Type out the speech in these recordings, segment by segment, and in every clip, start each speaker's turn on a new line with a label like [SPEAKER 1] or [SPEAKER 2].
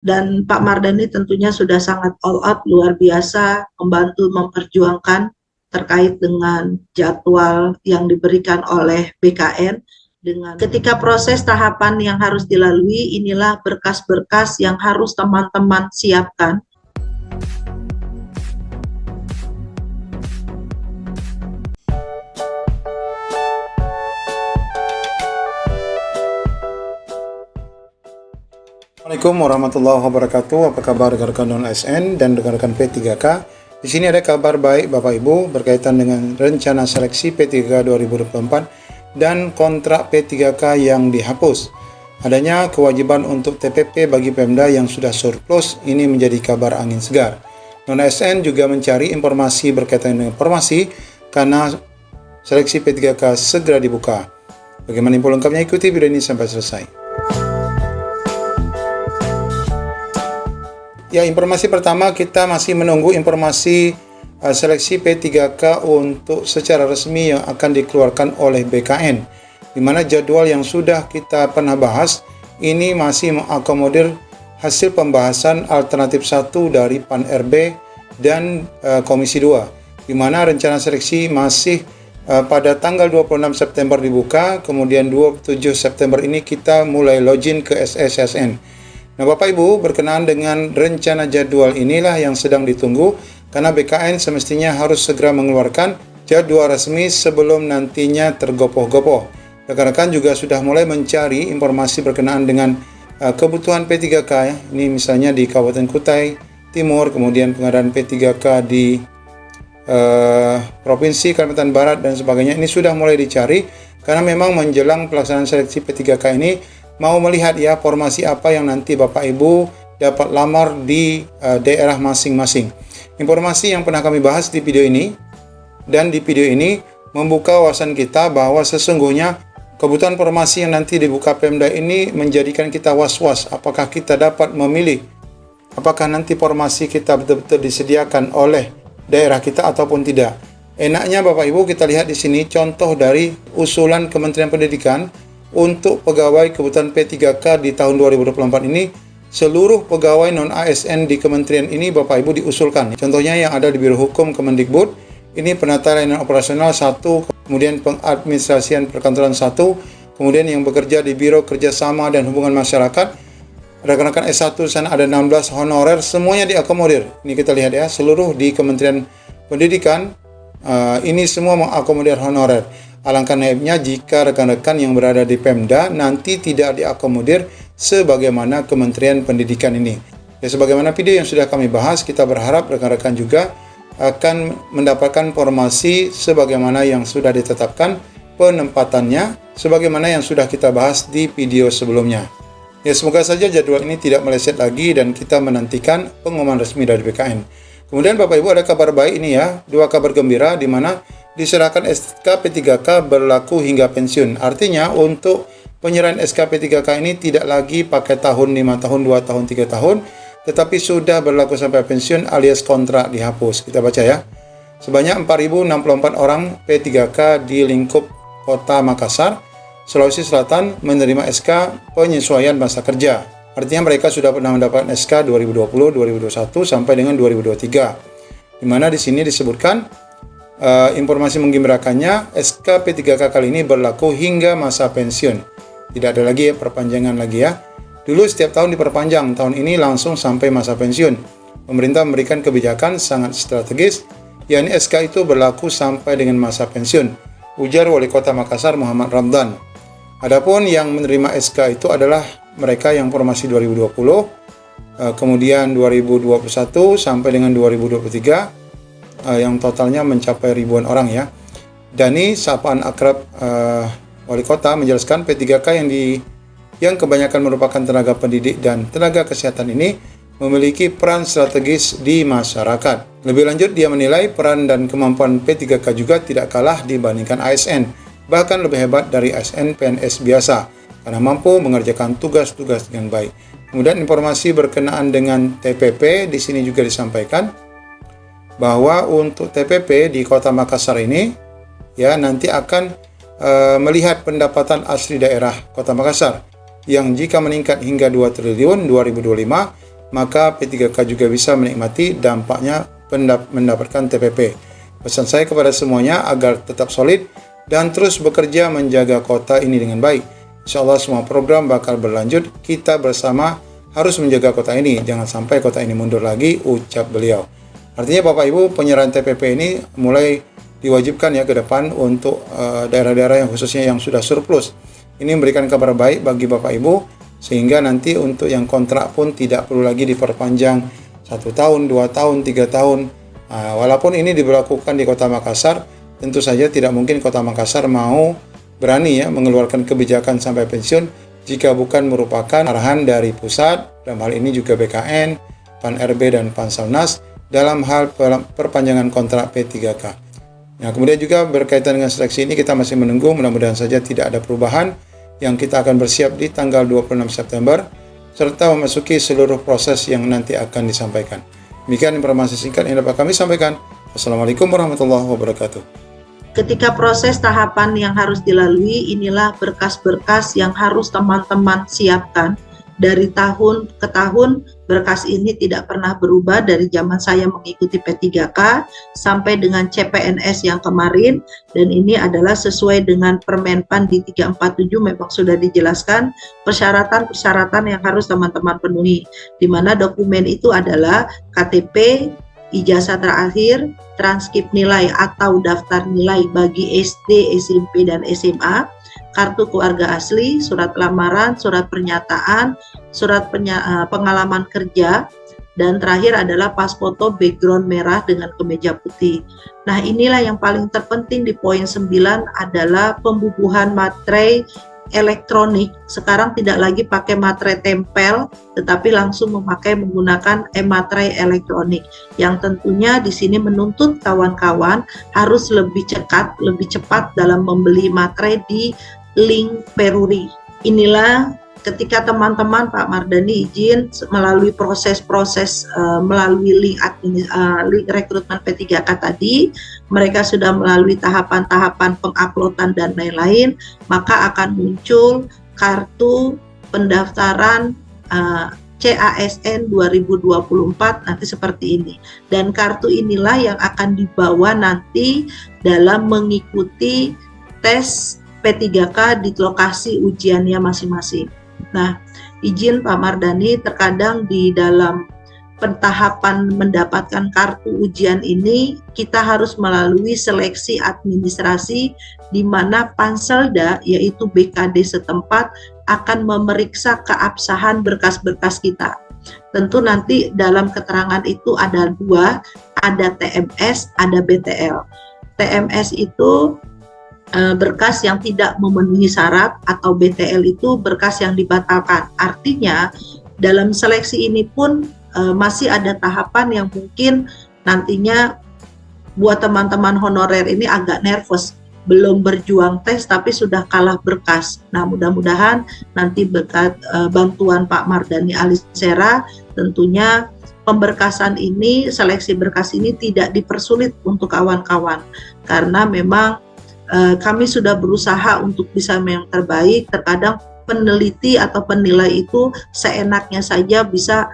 [SPEAKER 1] Dan Pak Mardhani tentunya sudah sangat all out, luar biasa, membantu memperjuangkan terkait dengan jadwal yang diberikan oleh BKN. Dengan ketika proses tahapan yang harus dilalui, inilah berkas-berkas yang harus teman-teman siapkan.
[SPEAKER 2] Assalamualaikum warahmatullahi wabarakatuh. Apa kabar rekan-rekan non-ASN dan rekan-rekan P3K? Di sini ada kabar baik Bapak Ibu berkaitan dengan rencana seleksi P3K 2024 dan kontrak P3K yang dihapus. Adanya kewajiban untuk TPP bagi Pemda yang sudah surplus ini menjadi kabar angin segar. Non-ASN juga mencari informasi berkaitan dengan informasi karena seleksi P3K segera dibuka. Bagaimana info lengkapnya? Ikuti video ini sampai selesai. Ya, informasi pertama, kita masih menunggu informasi seleksi P3K untuk secara resmi yang akan dikeluarkan oleh BKN, di mana jadwal yang sudah kita pernah bahas ini masih mengakomodir hasil pembahasan alternatif 1 dari PAN-RB dan Komisi 2, di mana rencana seleksi masih pada tanggal 26 September dibuka, kemudian 27 September ini kita mulai login ke SSSN. Nah, Bapak Ibu, berkenaan dengan rencana jadwal inilah yang sedang ditunggu, karena BKN semestinya harus segera mengeluarkan jadwal resmi sebelum nantinya tergopoh-gopoh. Rekan-rekan juga sudah mulai mencari informasi berkenaan dengan kebutuhan P3K, ya. Ini misalnya di Kabupaten Kutai Timur, kemudian pengadaan P3K di Provinsi Kalimantan Barat dan sebagainya. Ini sudah mulai dicari, karena memang menjelang pelaksanaan seleksi P3K ini mau melihat ya formasi apa yang nanti Bapak Ibu dapat lamar di daerah masing-masing. Informasi yang pernah kami bahas di video ini, dan di video ini membuka wawasan kita bahwa sesungguhnya kebutuhan formasi yang nanti dibuka Pemda ini menjadikan kita was-was apakah kita dapat memilih, apakah nanti formasi kita betul-betul disediakan oleh daerah kita ataupun tidak. Enaknya Bapak Ibu, kita lihat di sini contoh dari usulan Kementerian Pendidikan untuk pegawai kebutuhan P3K di tahun 2024 ini. Seluruh pegawai non-ASN di kementerian ini Bapak Ibu diusulkan. Contohnya yang ada di Biro Hukum Kemendikbud, ini penata layanan operasional 1, kemudian pengadministrasian perkantoran 1, kemudian yang bekerja di Biro Kerjasama dan Hubungan Masyarakat, rekan-rekan S1 sana ada 16 honorer, semuanya diakomodir. Ini kita lihat ya, seluruh di Kementerian Pendidikan ini semua mengakomodir honorer. Alangkah naibnya jika rekan-rekan yang berada di Pemda nanti tidak diakomodir sebagaimana Kementerian Pendidikan ini. Ya, sebagaimana video yang sudah kami bahas, kita berharap rekan-rekan juga akan mendapatkan formasi sebagaimana yang sudah ditetapkan penempatannya, sebagaimana yang sudah kita bahas di video sebelumnya. Ya, semoga saja jadwal ini tidak meleset lagi dan kita menantikan pengumuman resmi dari BKN. Kemudian Bapak Ibu, ada kabar baik ini ya, dua kabar gembira, di mana diserahkan SK P3K berlaku hingga pensiun. Artinya untuk penyerahan SK P3K ini tidak lagi pakai tahun 5 tahun, 2 tahun, 3 tahun, tetapi sudah berlaku sampai pensiun alias kontrak dihapus. Kita baca ya. Sebanyak 4.064 orang P3K di lingkup Kota Makassar, Sulawesi Selatan menerima SK penyesuaian masa kerja. Artinya mereka sudah pernah mendapatkan SK 2020, 2021 sampai dengan 2023. Di mana di sini disebutkan informasi menggembirakannya, SK P3K kali ini berlaku hingga masa pensiun. Tidak ada lagi ya perpanjangan lagi ya. Dulu setiap tahun diperpanjang, tahun ini langsung sampai masa pensiun. Pemerintah memberikan kebijakan sangat strategis, yakni SK itu berlaku sampai dengan masa pensiun, ujar Wali Kota Makassar Muhammad Ramdan. Adapun yang menerima SK itu adalah mereka yang formasi 2020, kemudian 2021 sampai dengan 2023, yang totalnya mencapai ribuan orang ya. Dani sapaan akrab Wali Kota menjelaskan P3K yang kebanyakan merupakan tenaga pendidik dan tenaga kesehatan ini memiliki peran strategis di masyarakat. Lebih lanjut, dia menilai peran dan kemampuan P3K juga tidak kalah dibandingkan ASN, bahkan lebih hebat dari ASN PNS biasa karena mampu mengerjakan tugas-tugas dengan baik. Kemudian informasi berkenaan dengan TPP di sini juga disampaikan bahwa untuk TPP di Kota Makassar ini ya nanti akan melihat pendapatan asli daerah Kota Makassar yang jika meningkat hingga 2 triliun 2025 maka P3K juga bisa menikmati dampaknya mendapatkan TPP. Pesan saya kepada semuanya agar tetap solid dan terus bekerja menjaga kota ini dengan baik. Insya Allah semua program bakal berlanjut. Kita bersama harus menjaga kota ini. Jangan sampai kota ini mundur lagi, ucap beliau. Artinya Bapak Ibu, penyerahan TPP ini mulai diwajibkan ya ke depan untuk daerah-daerah yang khususnya yang sudah surplus. Ini memberikan kabar baik bagi Bapak Ibu, sehingga nanti untuk yang kontrak pun tidak perlu lagi diperpanjang 1 tahun, 2 tahun, 3 tahun. Walaupun ini diberlakukan di Kota Makassar, tentu saja tidak mungkin Kota Makassar mau berani ya mengeluarkan kebijakan sampai pensiun jika bukan merupakan arahan dari pusat, dalam hal ini juga BKN, PAN-RB dan Panselnas dalam hal perpanjangan kontrak P3K. Nah, kemudian juga berkaitan dengan seleksi ini kita masih menunggu, mudah-mudahan saja tidak ada perubahan yang kita akan bersiap di tanggal 26 September serta memasuki seluruh proses yang nanti akan disampaikan. Demikian informasi singkat yang dapat kami sampaikan. Wassalamualaikum warahmatullahi wabarakatuh.
[SPEAKER 1] Ketika proses tahapan yang harus dilalui, inilah berkas-berkas yang harus teman-teman siapkan. Dari tahun ke tahun, berkas ini tidak pernah berubah dari zaman saya mengikuti P3K sampai dengan CPNS yang kemarin, dan ini adalah sesuai dengan Permenpan di 347 memang sudah dijelaskan persyaratan-persyaratan yang harus teman-teman penuhi, di mana dokumen itu adalah KTP, ijazah terakhir, transkrip nilai atau daftar nilai bagi SD, SMP, dan SMA, kartu keluarga asli, surat lamaran, surat pernyataan, surat pengalaman kerja, dan terakhir adalah pas foto background merah dengan kemeja putih. Nah, inilah yang paling terpenting di poin 9 adalah pembubuhan materai elektronik. Sekarang tidak lagi pakai materai tempel, tetapi langsung menggunakan materai elektronik. Yang tentunya di sini menuntut kawan-kawan harus lebih cepat dalam membeli materai di link Peruri. Inilah ketika teman-teman Pak Mardani izin melalui proses-proses melalui link rekrutmen P3K tadi, mereka sudah melalui tahapan-tahapan penguploadan dan lain-lain, maka akan muncul kartu pendaftaran CASN 2024 nanti seperti ini. Dan kartu inilah yang akan dibawa nanti dalam mengikuti tes P3K di lokasi ujiannya masing-masing. Nah, izin Pak Mardani, terkadang di dalam pentahapan mendapatkan kartu ujian ini kita harus melalui seleksi administrasi di mana Panselda yaitu BKD setempat akan memeriksa keabsahan berkas-berkas kita. Tentu nanti dalam keterangan itu ada 2, ada TMS, ada BTL. TMS itu berkas yang tidak memenuhi syarat, atau BTL itu berkas yang dibatalkan. Artinya dalam seleksi ini pun masih ada tahapan yang mungkin nantinya buat teman-teman honorer ini agak nervous, belum berjuang tes tapi sudah kalah berkas. Nah, mudah-mudahan nanti berkat bantuan Pak Mardani Alisera tentunya pemberkasan ini, seleksi berkas ini tidak dipersulit untuk kawan-kawan, karena memang kami sudah berusaha untuk bisa yang terbaik. Terkadang peneliti atau penilai itu seenaknya saja bisa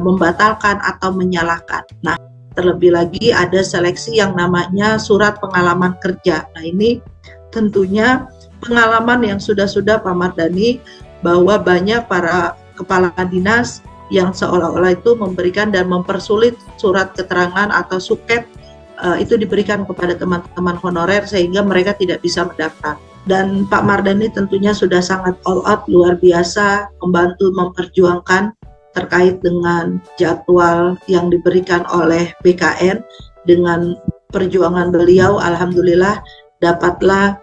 [SPEAKER 1] membatalkan atau menyalahkan. Nah, terlebih lagi ada seleksi yang namanya surat pengalaman kerja. Nah, ini tentunya pengalaman yang sudah Pak Mardani, bahwa banyak para kepala dinas yang seolah-olah itu memberikan dan mempersulit surat keterangan atau suket itu diberikan kepada teman-teman honorer sehingga mereka tidak bisa mendaftar. Dan Pak Mardani tentunya sudah sangat all out, luar biasa membantu memperjuangkan terkait dengan jadwal yang diberikan oleh BKN. Dengan perjuangan beliau, alhamdulillah dapatlah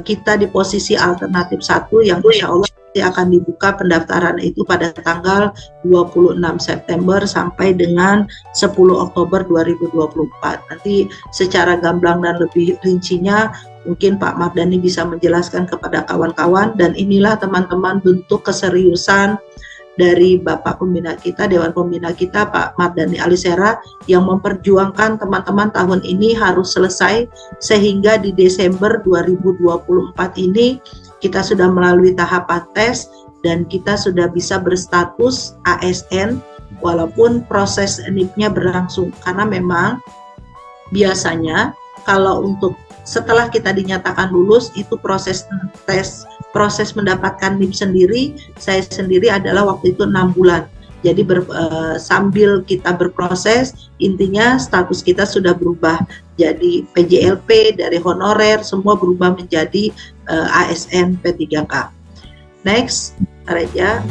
[SPEAKER 1] kita di posisi alternatif 1 yang insya Allah akan dibuka pendaftaran itu pada tanggal 26 September sampai dengan 10 Oktober 2024. Nanti secara gamblang dan lebih rincinya mungkin Pak Mardani bisa menjelaskan kepada kawan-kawan, dan inilah teman-teman bentuk keseriusan dari Bapak Pembina kita, Dewan Pembina kita, Pak Mardani Alisera, yang memperjuangkan teman-teman tahun ini harus selesai sehingga di Desember 2024 ini kita sudah melalui tahapan tes dan kita sudah bisa berstatus ASN walaupun proses NIP-nya berlangsung, karena memang biasanya kalau untuk setelah kita dinyatakan lulus itu proses mendapatkan NIP sendiri, saya sendiri adalah waktu itu 6 bulan. Jadi sambil kita berproses, intinya status kita sudah berubah. Jadi PJLP dari honorer semua berubah menjadi ASN P3K. Next, Reja.